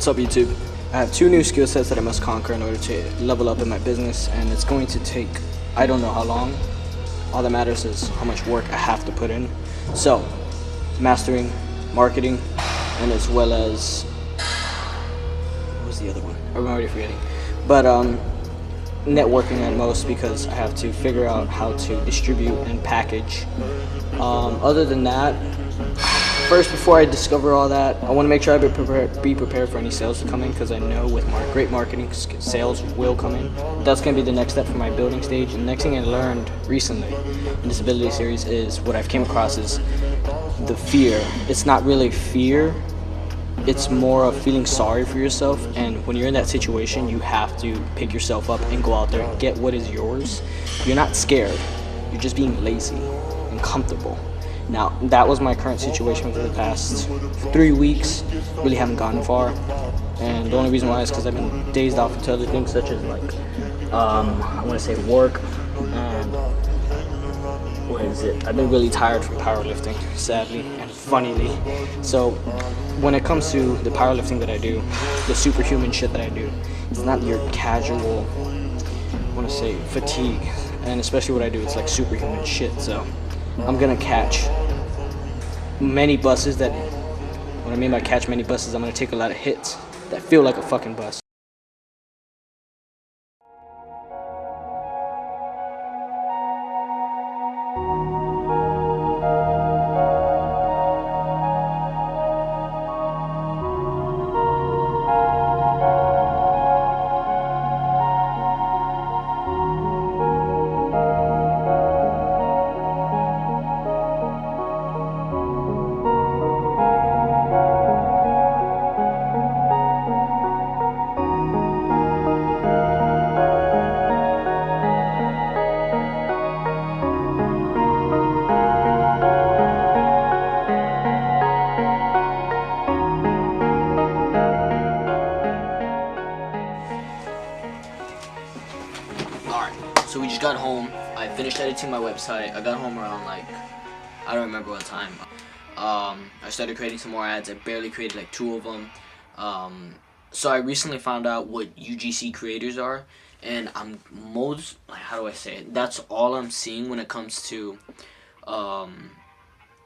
What's up, YouTube? I have two new skill sets that I must conquer in order to level up in my business, and it's going to take, I don't know how long. All that matters is how much work I have to put in. So, mastering marketing, and as well as, what was the other one? I'm already forgetting. But networking at most, because I have to figure out how to distribute and package. Other than that, first, before I discover all that, I want to make sure I be prepared for any sales to come in, because I know with great marketing, sales will come in. That's going to be the next step for my building stage. And the next thing I learned recently in this ability series is what I've came across is the fear. It's not really fear. It's more of feeling sorry for yourself, and when you're in that situation, you have to pick yourself up and go out there and get what is yours. You're not scared. You're just being lazy and comfortable. Now, that was my current situation for the past 3 weeks. Really haven't gotten far, and the only reason why is because I've been dazed off into other things such as I want to say work, and what is it? I've been really tired from powerlifting, sadly and funnily. So when it comes to the powerlifting that I do, the superhuman shit that I do, it's not your casual, I want to say, fatigue. And especially what I do, it's like superhuman shit. So I'm gonna catch many buses that, what I mean by catch many buses, I'm gonna take a lot of hits that feel like a fucking bus. Alright, so we just got home. I finished editing my website. I got home around I don't remember what time. I started creating some more ads. I barely created like 2 of them. So I recently found out what UGC creators are, and I'm how do I say it? That's all I'm seeing when it comes to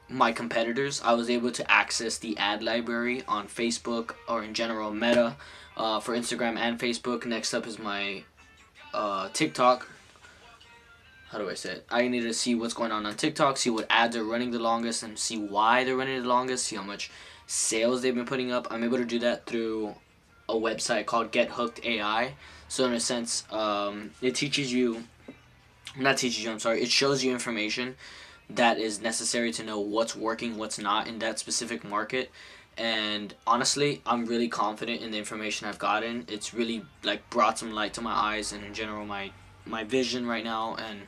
my competitors. I was able to access the ad library on Facebook, or in general Meta, for Instagram and Facebook. Next up is my TikTok. How do I say it? I need to see what's going on TikTok, see what ads are running the longest, and see why they're running the longest, see how much sales they've been putting up. I'm able to do that through a website called Get Hooked AI. So in a sense, it teaches you, not teaches you, I'm sorry, it shows you information that is necessary to know what's working, what's not in that specific market. And honestly, I'm really confident in the information I've gotten. It's really brought some light to my eyes, and in general my vision right now. And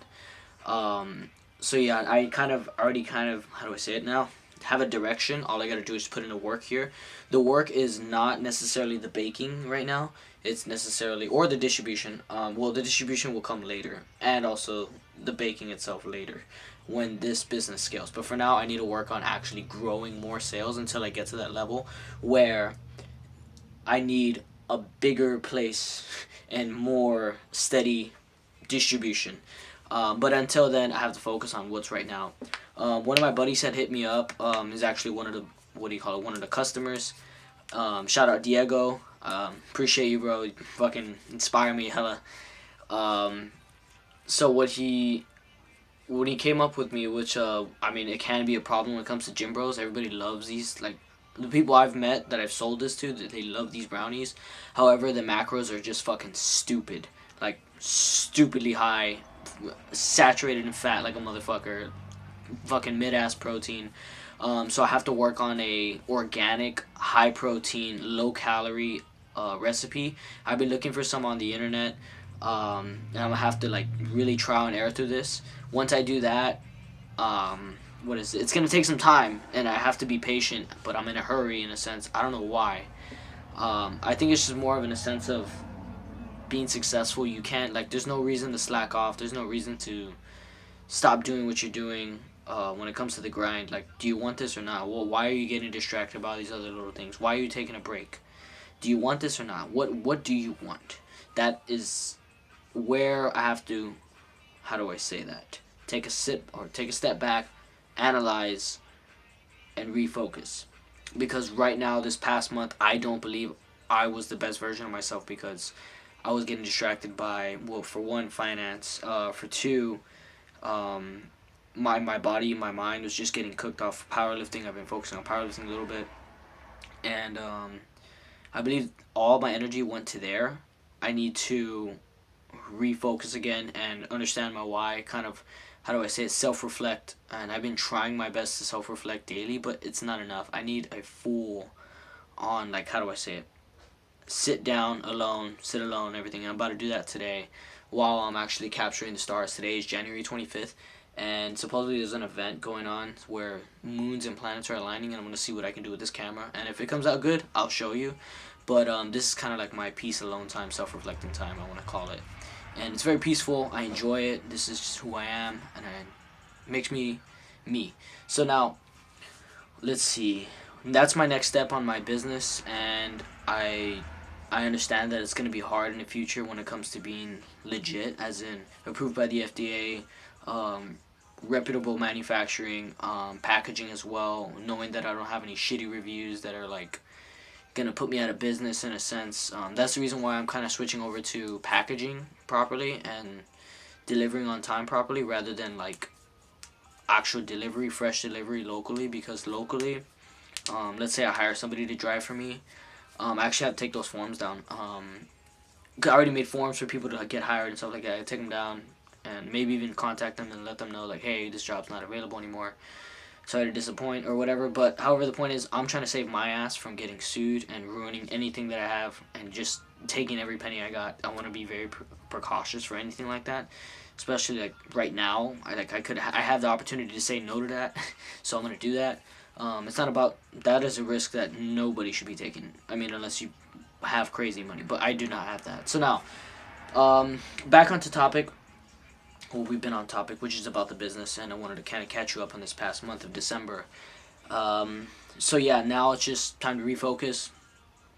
so yeah, I already how do I say it now, have a direction. All I gotta do is put in the work here. The work is not necessarily the baking right now. It's necessarily, or the distribution. Well, the distribution will come later, and also the baking itself later, when this business scales. But for now, I need to work on actually growing more sales until I get to that level where I need a bigger place and more steady distribution. But until then, I have to focus on what's right now. One of my buddies had hit me up. Is actually one of the, one of the customers. Shout out Diego. Appreciate you, bro. You fucking inspire me hella. So when he came up with me, which I mean, it can be a problem when it comes to gym bros. Everybody loves these, the people I've met that I've sold this to, they love these brownies. However, the macros are just fucking stupid, stupidly high, saturated in fat like a motherfucker, fucking mid-ass protein. So I have to work on a organic, high protein, low calorie recipe. I've been looking for some on the internet, and I'm gonna have to really trial and error through this. Once I do that, what is it? It's gonna take some time, and I have to be patient. But I'm in a hurry, in a sense. I don't know why. I think it's just more of in a sense of being successful. You can't there's no reason to slack off. There's no reason to stop doing what you're doing. When it comes to the grind, do you want this or not? Well, why are you getting distracted by these other little things? Why are you taking a break? Do you want this or not? What do you want? That is where I have to, how do I say that? Take a step back, analyze, and refocus. Because right now, this past month, I don't believe I was the best version of myself, because I was getting distracted by, well, for one, finance. For two, my body, my mind was just getting cooked off powerlifting. I've been focusing on powerlifting a little bit, and I believe all my energy went to there. I need to refocus again and understand my why. Kind of, how do I say it? Self-reflect. And I've been trying my best to self-reflect daily, but it's not enough. I need a full on, like, how do I say it? Sit alone, everything. And I'm about to do that today while I'm actually capturing the stars. Today is January 25th, and supposedly there's an event going on where moons and planets are aligning, and I'm going to see what I can do with this camera. And if it comes out good, I'll show you. But this is kind of like my peace alone time, self-reflecting time, I want to call it. And it's very peaceful. I enjoy it. This is just who I am, and it makes me me. So now, let's see. That's my next step on my business, and I understand that it's going to be hard in the future when it comes to being legit, as in approved by the FDA, reputable manufacturing, packaging as well, knowing that I don't have any shitty reviews that are like going to put me out of business in a sense. That's the reason why I'm kind of switching over to packaging properly and delivering on time properly, rather than like actual delivery, fresh delivery locally, because locally, let's say I hire somebody to drive for me, I actually have to take those forms down. I already made forms for people to get hired and stuff like that. I take them down and maybe even contact them and let them know, like, hey, this job's not available anymore. Sorry to disappoint or whatever. But however, the point is, I'm trying to save my ass from getting sued and ruining anything that I have and just taking every penny I got. I want to be very precautious for anything like that, especially like right now. I have the opportunity to say no to that, so I'm gonna do that. It's not about that is a risk that nobody should be taking. I mean, unless you have crazy money, but I do not have that. So now, back onto topic. Well, we've been on topic, which is about the business, and I wanted to kind of catch you up on this past month of December. So yeah, now it's just time to refocus.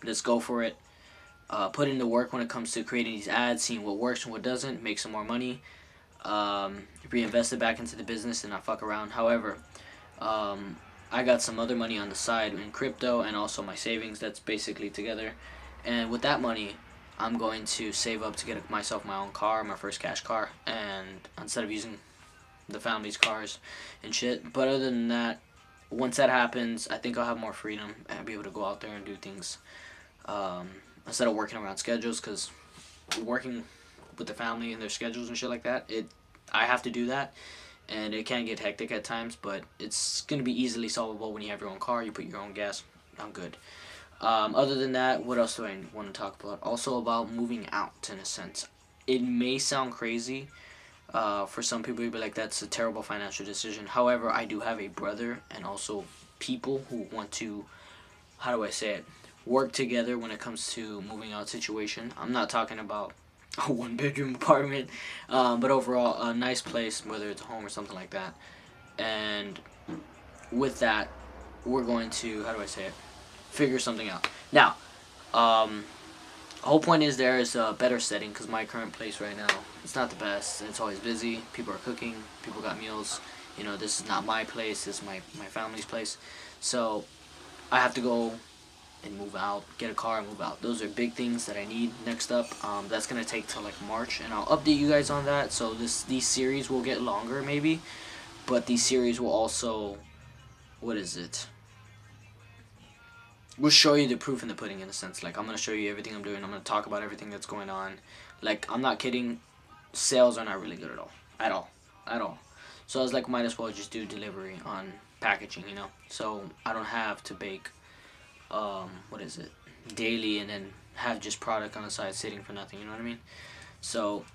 Let's go for it. Put in the work when it comes to creating these ads, seeing what works and what doesn't, make some more money, reinvest it back into the business and not fuck around. However, I got some other money on the side in crypto and also my savings that's basically together. And with that money, I'm going to save up to get myself my own car, my first cash car, and instead of using the family's cars and shit. But other than that, once that happens, I think I'll have more freedom and be able to go out there and do things instead of working around schedules, because working with the family and their schedules and shit like that, I have to do that, and it can get hectic at times, but it's going to be easily solvable when you have your own car, you put your own gas. I'm good. Other than that, what else do I want to talk about? Also about moving out, in a sense. It may sound crazy. For some people, you'd be like, that's a terrible financial decision. However, I do have a brother and also people who want to, how do I say it, work together when it comes to moving out situation. I'm not talking about a one-bedroom apartment, but overall, a nice place, whether it's a home or something like that. And with that, we're going to, how do I say it, figure something out. Now, the whole point is there is a better setting, because my current place right now, it's not the best. It's always busy. People are cooking. People got meals. You know, this is not my place. This is my family's place. So I have to go and move out, get a car and move out. Those are big things that I need next up. That's going to take till like March, and I'll update you guys on that. So these series will get longer maybe, but these series will also, what is it? We'll show you the proof in the pudding, in a sense. Like, I'm going to show you everything I'm doing. I'm going to talk about everything that's going on. Like, I'm not kidding. Sales are not really good at all. At all. So I was like, might as well just do delivery on packaging, you know? So I don't have to bake, daily and then have just product on the side sitting for nothing, you know what I mean? So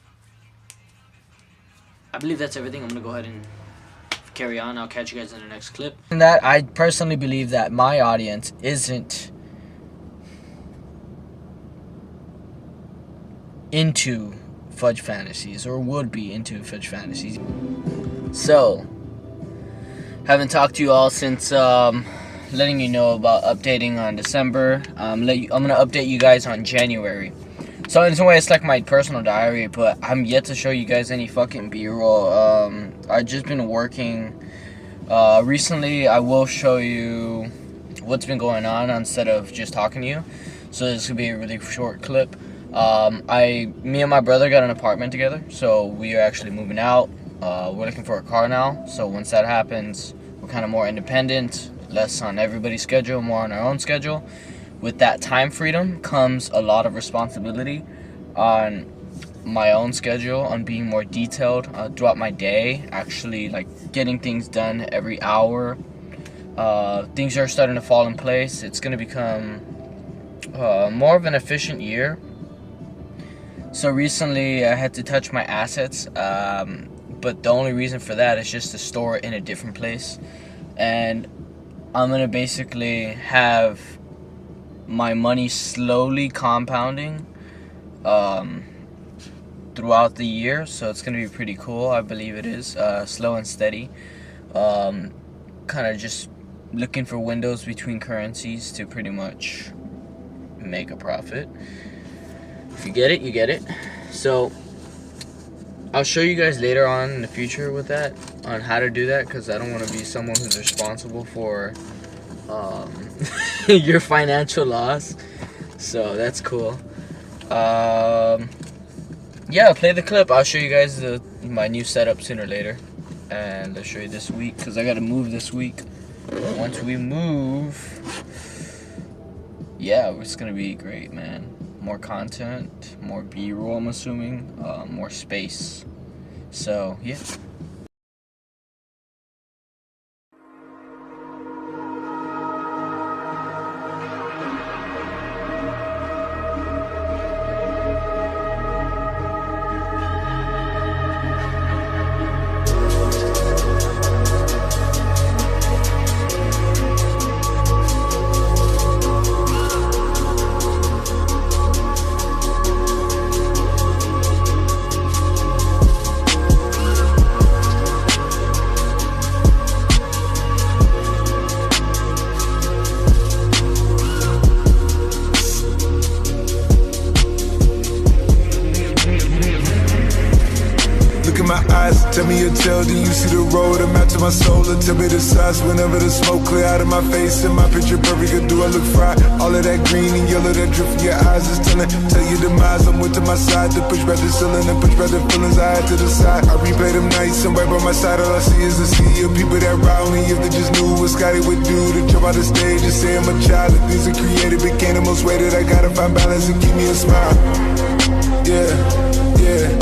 I believe that's everything. I'm going to go ahead and carry on. I'll catch you guys in the next clip. And that I personally believe that my audience isn't into fudge fantasies, or would be into fudge fantasies. So, haven't talked to you all since letting you know about updating on December. I'm gonna update you guys on January. So in some way, it's like my personal diary, but I'm yet to show you guys any fucking B-roll. I've just been working. Recently, I will show you what's been going on instead of just talking to you. So this could be a really short clip. Me and my brother got an apartment together, so we are actually moving out. We're looking for a car now. So once that happens, we're kind of more independent, less on everybody's schedule, more on our own schedule. With that time freedom comes a lot of responsibility on my own schedule, on being more detailed throughout my day, actually like getting things done every hour. Things are starting to fall in place. It's going to become more of an efficient year. So recently I had to touch my assets, but the only reason for that is just to store it in a different place. And I'm going to basically have my money slowly compounding throughout the year, so it's gonna be pretty cool. I believe it is slow and steady, kind of just looking for windows between currencies to pretty much make a profit. If you get it, you get it. So I'll show you guys later on in the future with that, on how to do that, because I don't want to be someone who's responsible for your financial loss. So that's cool. Yeah, play the clip. I'll show you guys my new setup sooner or later, and I'll show you this week because I gotta move this week. Once we move, yeah, it's gonna be great, man. More content, more B-roll, I'm assuming, more space. So yeah. Tell me your tale, do you see the road? I'm out to my soul, and tell me the size. Whenever the smoke clear out of my face and my picture perfect, or do I look fried? All of that green and yellow that drip from your eyes is telling. Tell your demise, I'm with to my side. To push back the ceiling and push back the feelings I had to the side. I replay them nights and right by my side. All I see is a sea of people that ride me. If they just knew what Scotty would do to jump out the stage and say I'm a child. The things I created became the most weighted. I gotta find balance and keep me a smile. Yeah, yeah.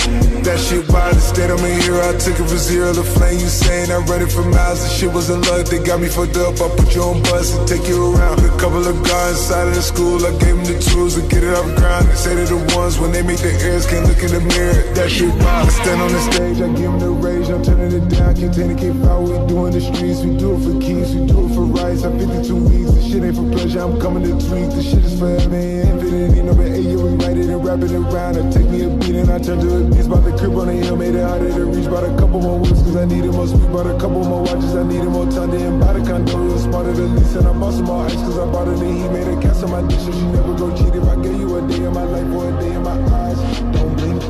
That shit wild, instead I'm a hero. I took it from zero to flame. You saying I read it for miles. The shit wasn't luck, they got me fucked up. I put you on bus and take you around. A couple of guys inside of the school, I gave them the tools to get it off the ground. They say they're the ones when they make the errors, can't look in the mirror. That shit wild. I stand on the stage, I give them the rage. I'm turning it down, can't take it, can't foul. We do in the streets, we do it for keys, we do it for rights. I'm 52 weeks, this shit ain't for pleasure, I'm coming to tweak. This shit is forever, infinity, number 8, yeah, we write it and wrap it around. I take me a beat and I turn to a beast. About the crib on the hill, made it harder to reach. Bought a couple more weeks cause I needed more sweet. Bought a couple more watches, I needed more time. Didn't buy the condo, it was smarter to lease. And I bought some more ice cause I bought it and he made a cast on my dish. So she never go cheat. If I gave you a day of my life or a day in my eyes, don't blink.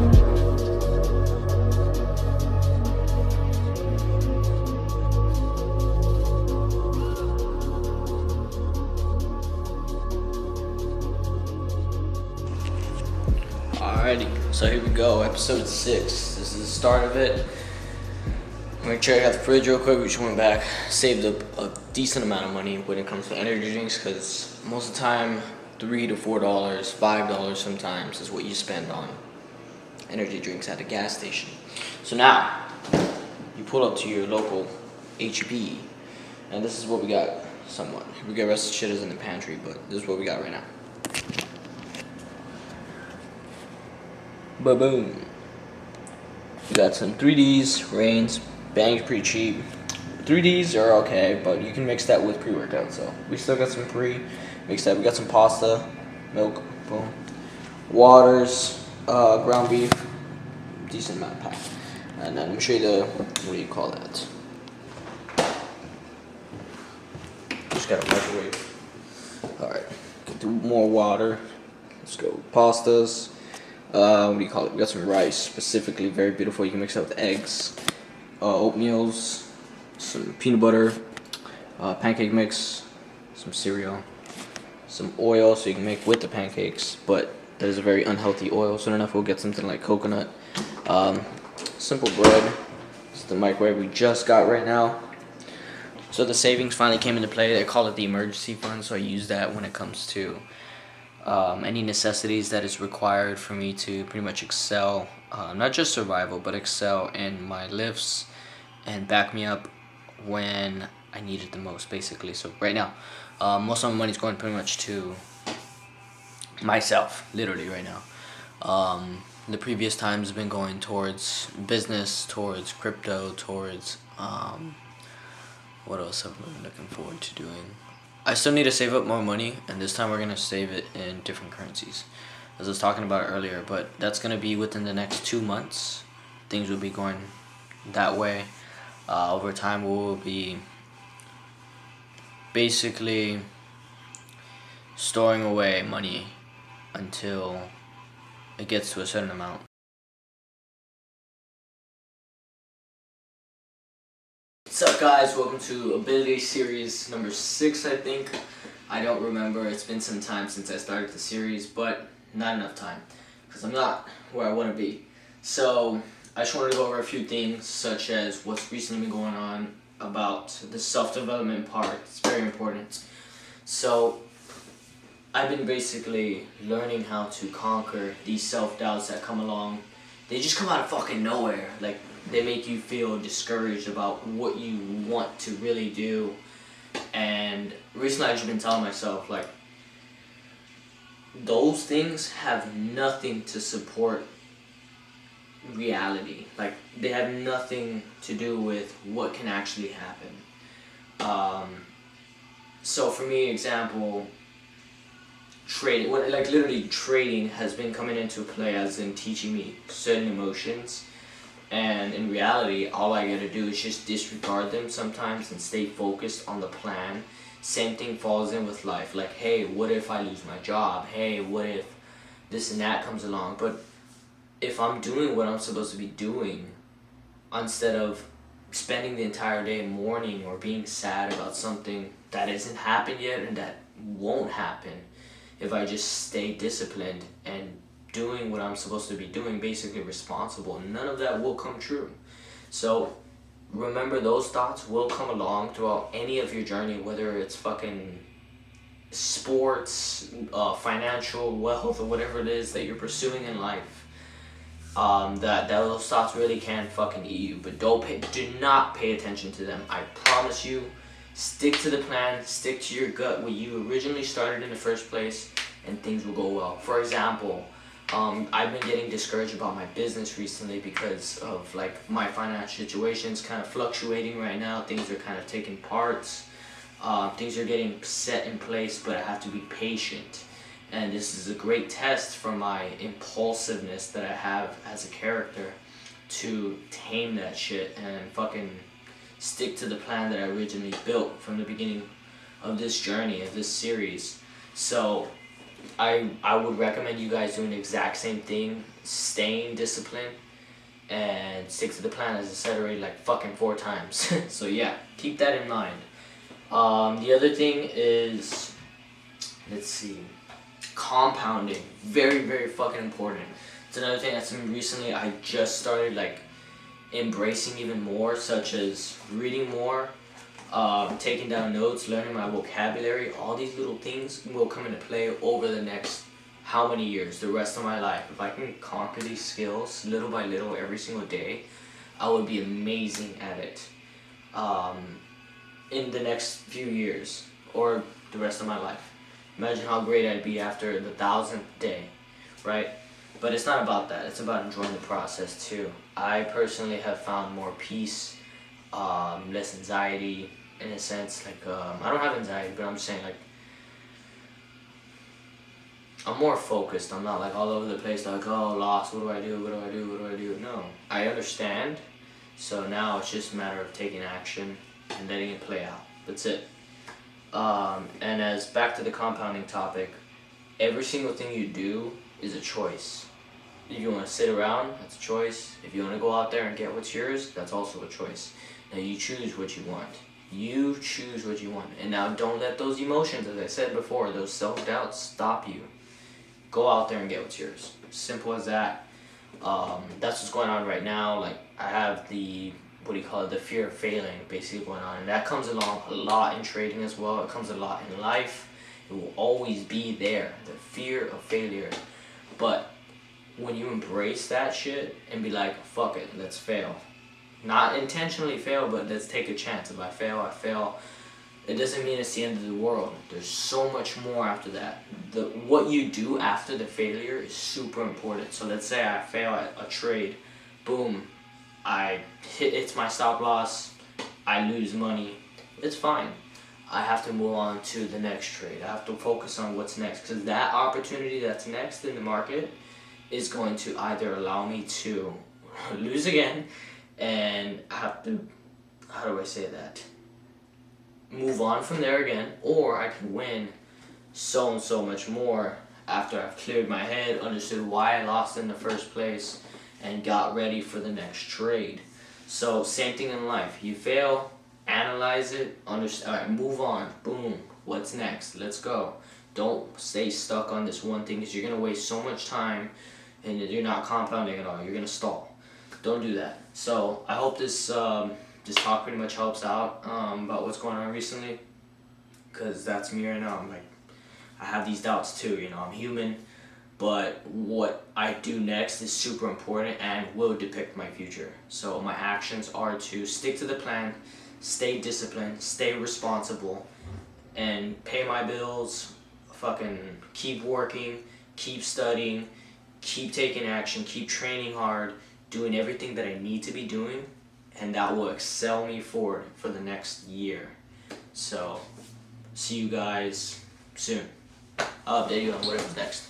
Alrighty, so here we go, episode 6. This is the start of it. I'm gonna check out the fridge real quick. We just went back, saved up a decent amount of money when it comes to energy drinks, because most of the time, $3 to $4, $5 sometimes is what you spend on energy drinks at a gas station. So now, you pull up to your local HEB, and this is what we got somewhat. We got rest of the shit is in the pantry, but this is what we got right now. Ba-boom. We got some 3Ds, Reigns, Bang's pretty cheap. 3Ds are okay, but you can mix that with pre-workout, so we still got some mix that. We got some pasta, milk, boom. Waters, ground beef, decent amount of pack. And then let me show you the, what do you call that? Just got a microwave. Alright, do more water. Let's go. Pastas. What do you call it? We got some rice, specifically very beautiful. You can mix it with eggs, oatmeals, some peanut butter, pancake mix, some cereal, some oil so you can make with the pancakes, but that is a very unhealthy oil. Soon enough we'll get something like coconut. Simple bread. It's the microwave we just got right now. So the savings finally came into play. They call it the emergency fund, so I use that when it comes to any necessities that is required for me to pretty much excel, not just survival, but excel in my lifts and back me up when I need it the most, basically. So right now, most of my money's going pretty much to myself, literally right now. The previous times have been going towards business, towards crypto, towards what else have I been looking forward to doing? I still need to save up more money, and this time we're going to save it in different currencies. As I was talking about earlier, but that's going to be within the next 2 months. Things will be going that way. Over time, we will be basically storing away money until it gets to a certain amount. What's up, guys? Welcome to Ability Series number 6, I think. I don't remember. It's been some time since I started the series, but not enough time because I'm not where I want to be. So I just wanted to go over a few things, such as what's recently been going on about the self-development part. It's very important. So I've been basically learning how to conquer these self-doubts that come along. They just come out of fucking nowhere. Like, they make you feel discouraged about what you want to really do. And recently I've just been telling myself, like, those things have nothing to support reality. Like, they have nothing to do with what can actually happen. So for me, example, trading, like literally trading has been coming into play as in teaching me certain emotions. And in reality, all I gotta do is just disregard them sometimes and stay focused on the plan. Same thing falls in with life. Like, hey, what if I lose my job? Hey, what if this and that comes along? But if I'm doing what I'm supposed to be doing, instead of spending the entire day mourning or being sad about something that hasn't happened yet and that won't happen, if I just stay disciplined and doing what I'm supposed to be doing, basically responsible, none of that will come true. So remember, those thoughts will come along throughout any of your journey, whether it's fucking sports, financial wealth, or whatever it is that you're pursuing in life. That those thoughts really can fucking eat you, but do not pay attention to them. I promise you. Stick to the plan, stick to your gut, what you originally started in the first place, and things will go well. For example, I've been getting discouraged about my business recently because of like my financial situation's kind of fluctuating right now. Things are kind of taking parts. Things are getting set in place, but I have to be patient. And this is a great test for my impulsiveness that I have as a character to tame that shit and fucking stick to the plan that I originally built from the beginning of this journey, of this series. So I would recommend you guys doing the exact same thing, staying disciplined and stick to the plan, as I said already like fucking 4 times. So yeah, keep that in mind. The other thing is, let's see, compounding. Very, very fucking important. It's another thing that's been recently I just started like embracing even more, such as reading more, taking down notes, learning my vocabulary. All these little things will come into play over the next how many years, the rest of my life. If I can conquer these skills little by little every single day, I would be amazing at it in the next few years or the rest of my life. Imagine how great I'd be after the 1000th day, right? But it's not about that. It's about enjoying the process too. I personally have found more peace, less anxiety in a sense. Like, I don't have anxiety, but I'm just saying, like, I'm more focused. I'm not like all over the place, like, oh, lost, what do I do, what do I do, what do I do? No, I understand. So now it's just a matter of taking action and letting it play out. That's it. And as back to the compounding topic, every single thing you do is a choice. If you want to sit around, that's a choice. If you want to go out there and get what's yours, that's also a choice. Now you choose what you want. You choose what you want. And now don't let those emotions, as I said before, those self-doubts stop you. Go out there and get what's yours. Simple as that. That's what's going on right now. Like, I have the, the fear of failing basically going on. And that comes along a lot in trading as well. It comes a lot in life. It will always be there. The fear of failure. But when you embrace that shit and be like, fuck it, let's fail. Not intentionally fail, but let's take a chance. If I fail, I fail. It doesn't mean it's the end of the world. There's so much more after that. What you do after the failure is super important. So let's say I fail at a trade. Boom. It's my stop loss. I lose money. It's fine. I have to move on to the next trade. I have to focus on what's next. Because that opportunity that's next in the market is going to either allow me to lose again and have to, how do I say that, move on from there again, or I can win so and so much more after I've cleared my head, understood why I lost in the first place, and got ready for the next trade. So same thing in life. You fail, analyze it, understand, all right, move on, boom, what's next, let's go. Don't stay stuck on this one thing, because you're going to waste so much time and you're not compounding at all. You're going to stall. Don't do that. So I hope this talk pretty much helps out about what's going on recently, because that's me right now. I have these doubts too, I'm human, but what I do next is super important and will depict my future. So my actions are to stick to the plan, stay disciplined, stay responsible, and pay my bills, fucking keep working, keep studying, keep taking action, keep training hard, doing everything that I need to be doing, and that will excel me forward for the next year. So, see you guys soon. I'll update you on whatever's next.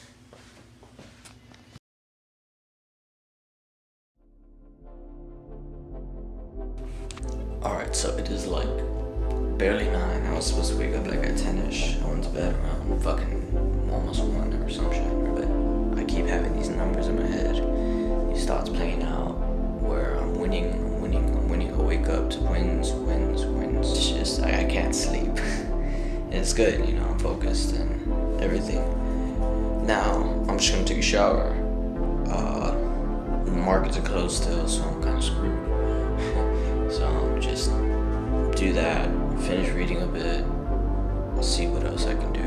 Alright, so it is like barely 9. I was supposed to wake up like at 10ish. I went to bed around fucking almost 1 or some shit. But I keep having these numbers in my head. These thoughts playing out where I'm winning. I wake up to wins. It's just, I can't sleep. It's good, I'm focused and everything. Now, I'm just gonna take a shower. The markets are closed still, so I'm kind of screwed. So I'll just do that, finish reading a bit, see what else I can do.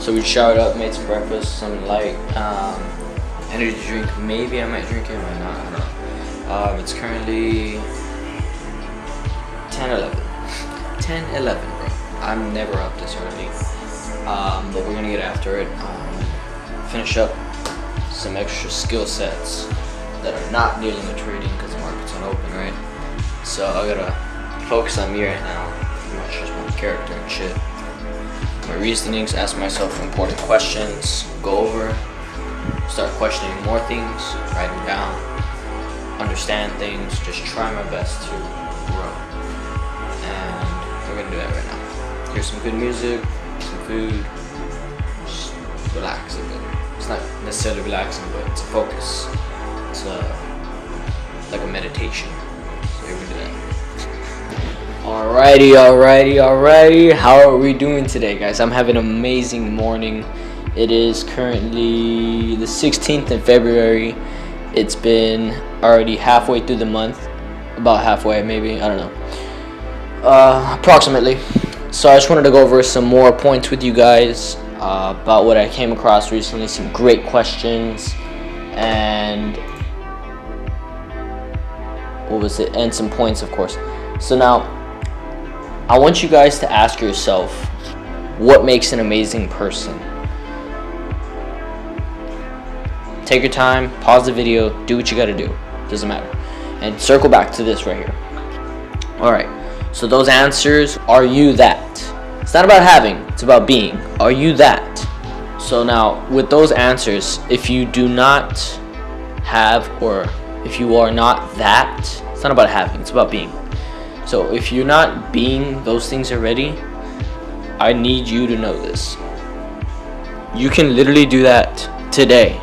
So we showered up, made some breakfast, something light, energy drink, maybe I might drink it, might not, I don't know. It's currently 10:11, bro. I'm never up this early, but we're gonna get after it. Finish up some extra skill sets that are not dealing with trading because the market's not open, right? So I gotta focus on me right now, pretty much just my character and shit. My reasonings, ask myself important questions, go over, start questioning more things, write them down, understand things, just try my best to grow. And we're gonna do that right now. Here's some good music, some food, just relax a bit. It's not necessarily relaxing, but it's a focus. It's like a meditation. So here we do that. Alrighty. How are we doing today, guys? I'm having an amazing morning. It is currently the 16th of February. It's been already halfway through the month, about halfway maybe, I don't know, approximately. So I just wanted to go over some more points with you guys about what I came across recently, some great questions, and what was it, and some points, of course. So now I want you guys to ask yourself, what makes an amazing person? Take your time, pause the video, do what you gotta do, doesn't matter, and circle back to this right here. Alright, so those answers, are you that? It's not about having, it's about being. Are you that? So now, with those answers, if you do not have, or if you are not that, it's not about having, it's about being. So if you're not being those things already, I need you to know this. You can literally do that today.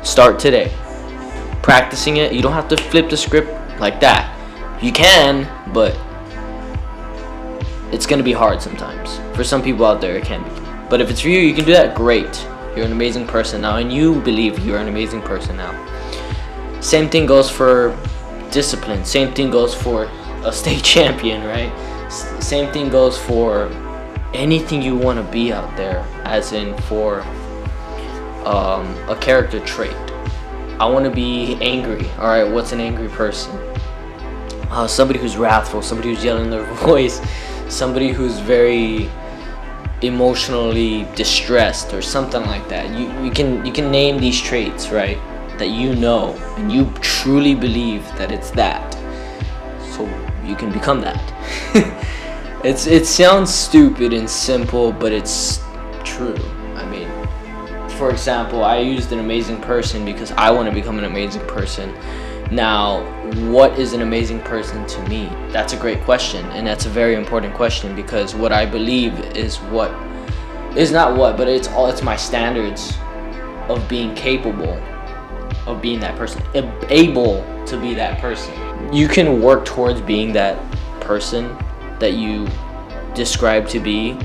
Start today. Practicing it. You don't have to flip the script like that. You can, but it's gonna be hard sometimes. For some people out there, it can be. But if it's for you, you can do that. Great. You're an amazing person now, and you believe you're an amazing person now. Same thing goes for discipline. Same thing goes for a state champion, right? Same thing goes for anything you want to be out there, as in for a character trait. I want to be angry. All right, what's an angry person? Somebody who's wrathful, somebody who's yelling their voice, somebody who's very emotionally distressed or something like that. You can name these traits, right? That you know and you truly believe that it's that. So you can become that. It sounds stupid and simple, but it's true. I mean, for example, I used an amazing person because I want to become an amazing person. Now, what is an amazing person to me? That's a great question, and that's a very important question, because what I believe is it's my standards of being capable of being that person, able to be that person. You can work towards being that person that you describe to be.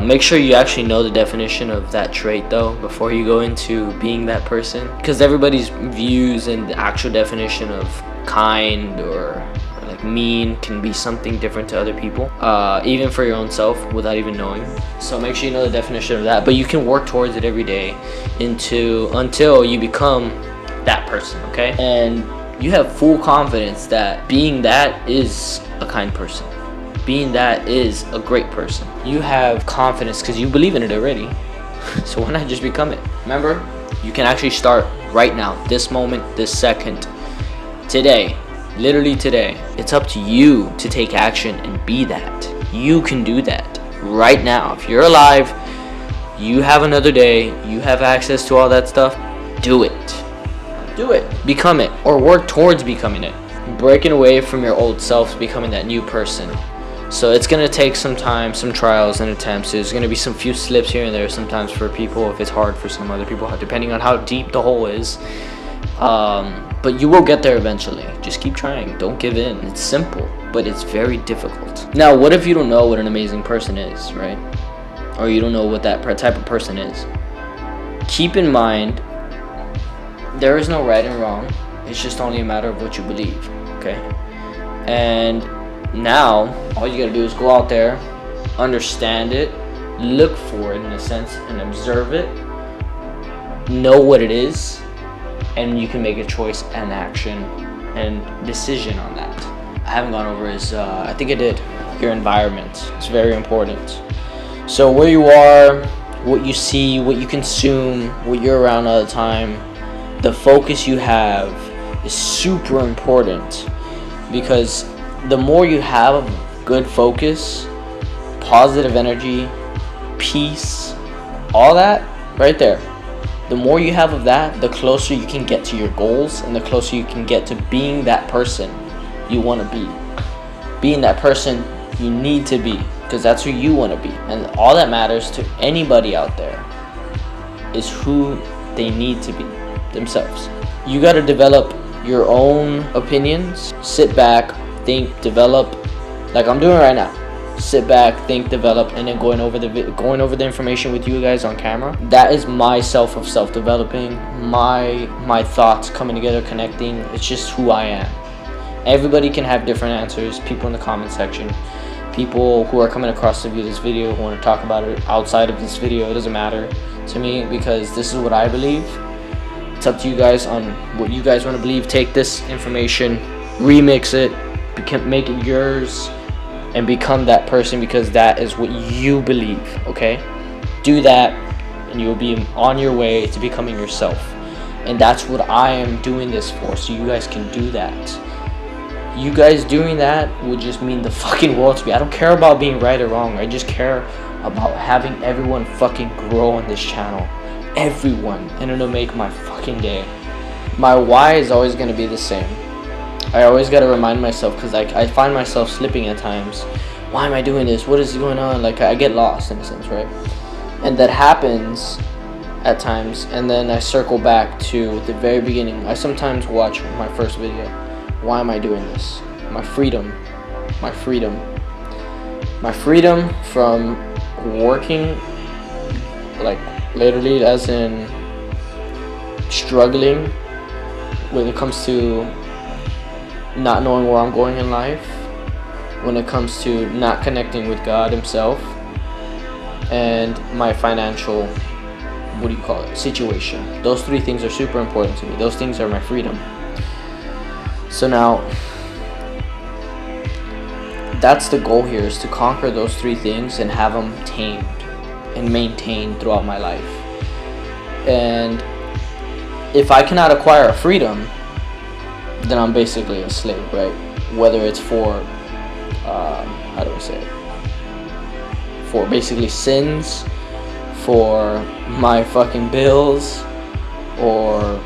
Make sure you actually know the definition of that trait though before you go into being that person, because everybody's views and the actual definition of kind or like mean can be something different to other people, even for your own self, without even knowing. So make sure you know the definition of that, but you can work towards it every day until you become that person, okay? And you have full confidence that being that is a kind person. Being that is a great person. You have confidence because you believe in it already. So why not just become it? Remember, you can actually start right now, this moment, this second, today, literally today. It's up to you to take action and be that. You can do that right now. If you're alive, you have another day, you have access to all that stuff, do it. Do it. Become it, or work towards becoming it. Breaking away from your old self, becoming that new person. So it's going to take some time, some trials and attempts. There's going to be some few slips here and there sometimes for people, if it's hard for some other people, depending on how deep the hole is. But you will get there eventually. Just keep trying. Don't give in. It's simple, but it's very difficult. Now, what if you don't know what an amazing person is, right? Or you don't know what that type of person is? Keep in mind, there is no right and wrong. It's just only a matter of what you believe, okay? And now, all you gotta do is go out there, understand it, look for it in a sense, and observe it, know what it is, and you can make a choice and action and decision on that. I haven't gone over his, I think I did, your environment. It's very important. So where you are, what you see, what you consume, what you're around all the time, the focus you have is super important, because the more you have good focus, positive energy, peace, all that right there, the more you have of that, the closer you can get to your goals, and the closer you can get to being that person you want to be, being that person you need to be, because that's who you want to be. And all that matters to anybody out there is who they need to be themselves. You got to develop your own opinions. Sit back, think, develop, like I'm doing right now. sit back, think, develop, and then going over the information with you guys on camera. That is my self-developing, my thoughts coming together, connecting. It's just who I am. Everybody can have different answers. People in the comment section, people who are coming across to view this video, who want to talk about it outside of this video, it doesn't matter to me, because this is what I believe. It's up to you guys on what you guys want to believe. Take this information, remix it, make it yours, and become that person, because that is what you believe. Okay, do that and you'll be on your way to becoming yourself. And that's what I am doing this for, so you guys can do that. You guys doing that would just mean the fucking world to me. I don't care about being right or wrong. I just care about having everyone fucking grow on this channel. Everyone. And it'll make my fucking day. My why is always going to be the same. I always got to remind myself, because I find myself slipping at times. Why am I doing this? What is going on? Like, I get lost in a sense, right? And that happens at times, and then I circle back to the very beginning. I sometimes watch my first video. Why am I doing this? My freedom from working, like literally, as in struggling when it comes to not knowing where I'm going in life, when it comes to not connecting with God himself, and my financial, situation. Those three things are super important to me. Those things are my freedom. So now, that's the goal here, is to conquer those three things and have them tamed and maintained throughout my life. And if I cannot acquire a freedom, then I'm basically a slave, right? Whether it's for, for basically sins, for my fucking bills, or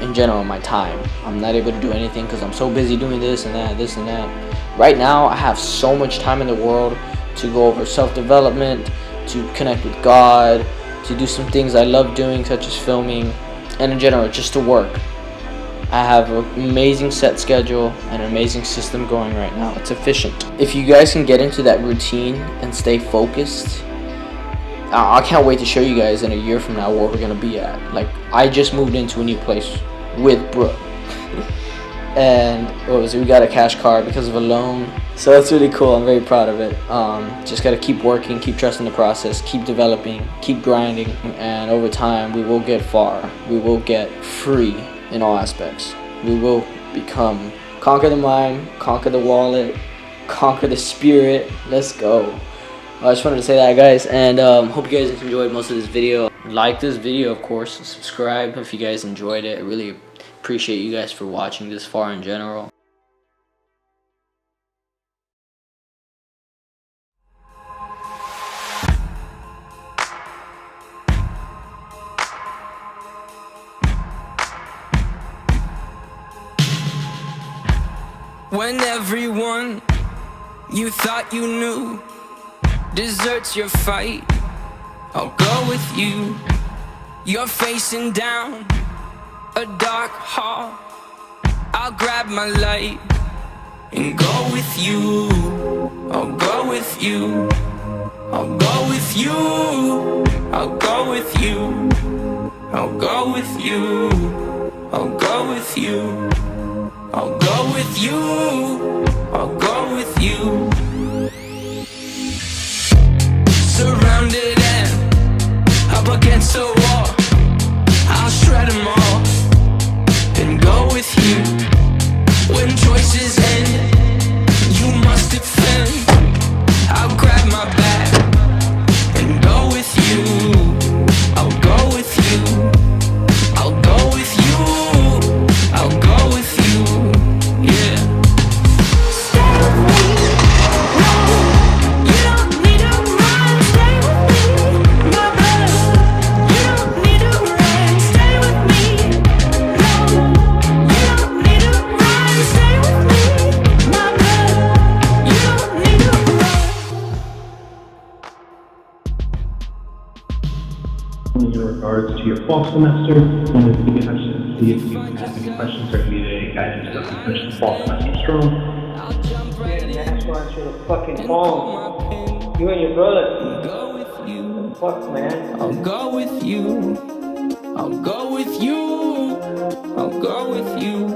in general my time. I'm not able to do anything because I'm so busy doing this and that. Right now I have so much time in the world to go over self-development, to connect with God, to do some things I love doing, such as filming, and in general just to work. I have an amazing set schedule and an amazing system going right now. It's efficient. If you guys can get into that routine and stay focused, I can't wait to show you guys in a year from now where we're gonna be at. Like, I just moved into a new place with Brooke, and we got a cash card because of a loan. So that's really cool. I'm very proud of it. Just gotta keep working, keep trusting the process, keep developing, keep grinding, and over time we will get far. We will get free in all aspects. We will conquer the mind, conquer the wallet, conquer the spirit. Let's go. I just wanted to say that, guys, and hope you guys enjoyed most of this video. Like this video, of course, subscribe if you guys enjoyed it. I really appreciate you guys for watching this far in general. When everyone you thought you knew deserts your fight, I'll go with you. You're facing down a dark hall, I'll grab my light and go with you. I'll go with you. I'll go with you. I'll go with you. I'll go with you. I'll go with you. I'll go with you. I'll go with you. Surrounded and up against a wall, I'll shred them all and go with you. When choices end, you must defend. I'll grab my bag and go with you. I'll go with you. I'll go with you. I'll go with you. Yeah. Stay with me. No, you don't need to run. Stay with me, my brother. You don't need to run. Stay with me. No, you don't need to run. Stay with me, my brother. You don't need to run. In regards to your fall semester, wanted to get to see if you have any questions or need any guidance to finish the fall semester strong. Yeah, NASCAR into the fucking fall. You and your brother. Go with you. Fuck, man. I'll go with you. I'll go with you. I'll go with you.